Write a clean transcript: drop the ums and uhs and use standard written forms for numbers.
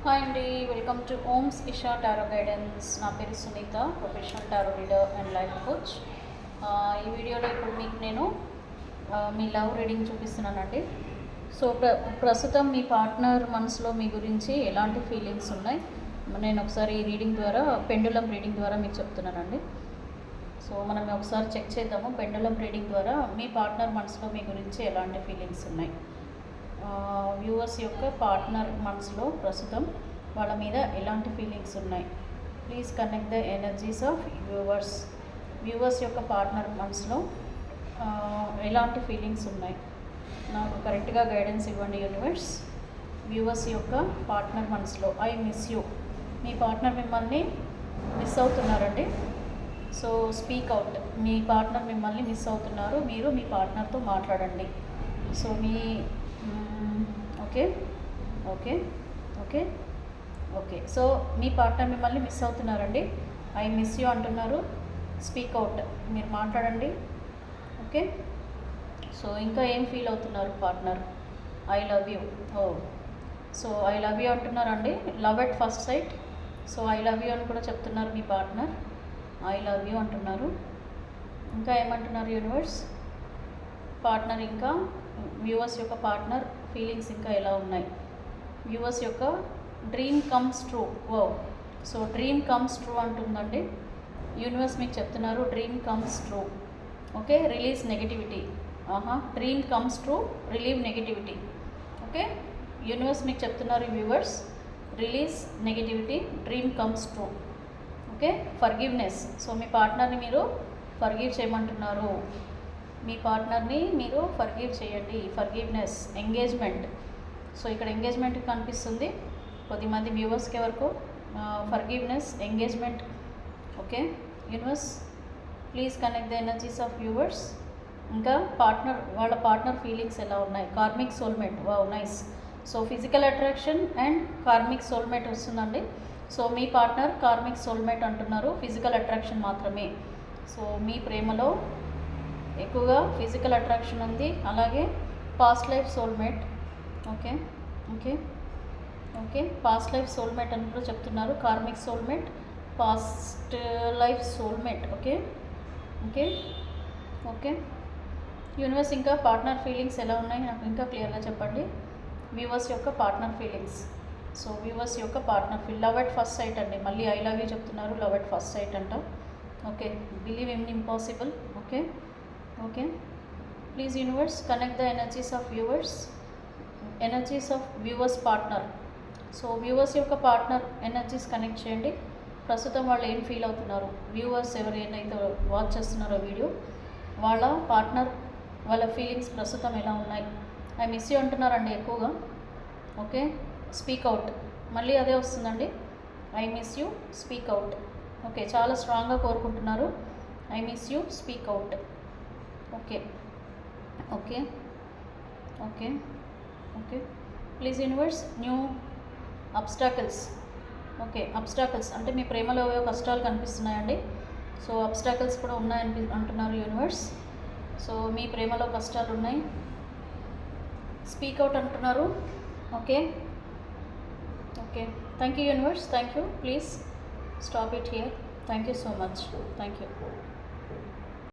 Hi అండి, welcome to Om's Isha tarot guidance. నా పేరు Sunita, professional tarot reader and life coach. ఈ వీడియోలో ఇప్పుడు మీకు నేను మీ లవ్ రీడింగ్ చూపిస్తున్నానండి. సో ప్రస్తుతం మీ పార్ట్నర్ మనసులో మీ గురించి ఎలాంటి ఫీలింగ్స్ ఉన్నాయి నేను ఒకసారి ఈ రీడింగ్ ద్వారా, పెండులం రీడింగ్ ద్వారా మీకు చెప్తున్నానండి. సో మనం ఒకసారి చెక్ చేద్దాము. పెండులం రీడింగ్ ద్వారా మీ పార్ట్నర్ మనసులో మీ గురించి ఎలాంటి ఫీలింగ్స్ ఉన్నాయి, వ్యూవర్స్ యొక్క పార్ట్నర్ మనసులో ప్రస్తుతం వాళ్ళ మీద ఎలాంటి ఫీలింగ్స్ ఉన్నాయి. Please connect the energies of viewers యొక్క పార్ట్నర్ మనసులో ఎలాంటి ఫీలింగ్స్ ఉన్నాయి. నాకు కరెక్ట్గా గైడెన్స్ ఇవ్వండి యూనివర్స్. వ్యూవర్స్ యొక్క పార్ట్నర్ మనసులో ఐ మిస్ యూ. మీ పార్ట్నర్ మిమ్మల్ని మిస్ అవుతున్నారండి. So speak out. మీ పార్ట్నర్ మిమ్మల్ని మిస్ అవుతున్నారు, మీరు మీ పార్ట్నర్తో మాట్లాడండి. సో మీ okay okay okay okay so మీ పార్ట్నర్ మిమ్మల్ని మిస్ అవుతున్నారండి. ఐ మిస్ యూ అంటున్నారు. స్పీక్ అవుట్, మీరు మాట్లాడండి. ఓకే, సో ఇంకా ఏం ఫీల్ అవుతున్నారు partner? I love you. Oh, so I love you అంటున్నారండి. Love at first sight. So I love you అని కూడా చెప్తున్నారు మీ పార్ట్నర్. ఐ లవ్ యూ అంటున్నారు. ఇంకా ఏమంటున్నారు యూనివర్స్? పార్ట్నర్ ఇంకా వ్యూవర్స్ యొక్క పార్ట్నర్ ఫీలింగ్స్ ఇంకా ఎలా ఉన్నాయి? వ్యూవర్స్ యొక్క dream comes true. Oh, so dream comes true అంటుందండి యూనివర్స్. మీకు చెప్తున్నారు dream comes true. Okay, release negativity. Dream comes true, relieve negativity. Okay, universe మీకు చెప్తున్నారు viewers, release negativity, dream comes true. Okay, forgiveness. So మీ పార్ట్నర్ని మీరు forgive చేయమంటున్నారు. మీ పార్ట్నర్ని మీరు ఫర్గివ్ చేయండి. Forgiveness, engagement. సో ఇక్కడ ఎంగేజ్మెంట్ కనిపిస్తుంది కొద్దిమంది వ్యూవర్స్కి వరకు. Forgiveness, engagement. Okay universe, please connect the energies of viewers. ఇంకా వాళ్ళ పార్ట్నర్ ఫీలింగ్స్ ఎలా ఉన్నాయి? Karmic soulmate. Wow, nice. So physical attraction and karmic soulmate వస్తుందండి. సో మీ పార్ట్నర్ కార్మిక్ సోల్మేట్ అంటున్నారు, ఫిజికల్ అట్రాక్షన్ మాత్రమే. సో మీ ప్రేమలో ఎక్కువగా ఫిజికల్ అట్రాక్షన్ ఉంది, అలాగే past life soulmate. Okay okay okay past life soulmate అని కూడా చెప్తున్నారు. Karmic soulmate, past life soulmate. Okay okay okay universe, ఇంకా పార్ట్నర్ ఫీలింగ్స్ ఎలా ఉన్నాయి నాకు ఇంకా క్లియర్గా చెప్పండి. వ్యూవర్స్ యొక్క పార్ట్నర్ ఫీలింగ్స్. సో వ్యూవర్స్ యొక్క partner love at first site అండి. మళ్ళీ ఐ లవ్ యూ చెప్తున్నారు, లవ్ ఎట్ ఫస్ట్ సైట్ అంట. Okay, believe in impossible. Okay okay, please universe connect the energies of viewers partner. So viewers యొక్క partner energies connect చేయండి. ప్రస్తుతం వాళ్ళు ఏం feel అవుతున్నారు? వ్యూవర్స్ ఎవరైతే వాచ్ చేస్తున్నారో వీడియో, వాళ్ళ పార్ట్నర్ వాళ్ళ ఫీలింగ్స్ ప్రస్తుతం ఎలా ఉన్నాయి? ఐ మిస్ యూ అంటున్నారండి ఎక్కువగా. Okay, speak out. మళ్ళీ అదే వస్తుందండి, I miss you, speak out. Okay, చాలా స్ట్రాంగ్గా కోరుకుంటున్నారు. I miss you, speak out. Okay okay okay okay please universe new obstacles. Okay, obstacles అంటే మీ ప్రేమలో కష్టాలు కనిపిస్తున్నాయండి. సో అబ్స్టాకల్స్ కూడా ఉన్నాయని అంటున్నారు యూనివర్స్. సో మీ ప్రేమలో కష్టాలు ఉన్నాయి, స్పీక్ అవుట్ అంటున్నారు. Okay okay, thank you universe, thank you. Please stop it here. Thank you so much, thank you.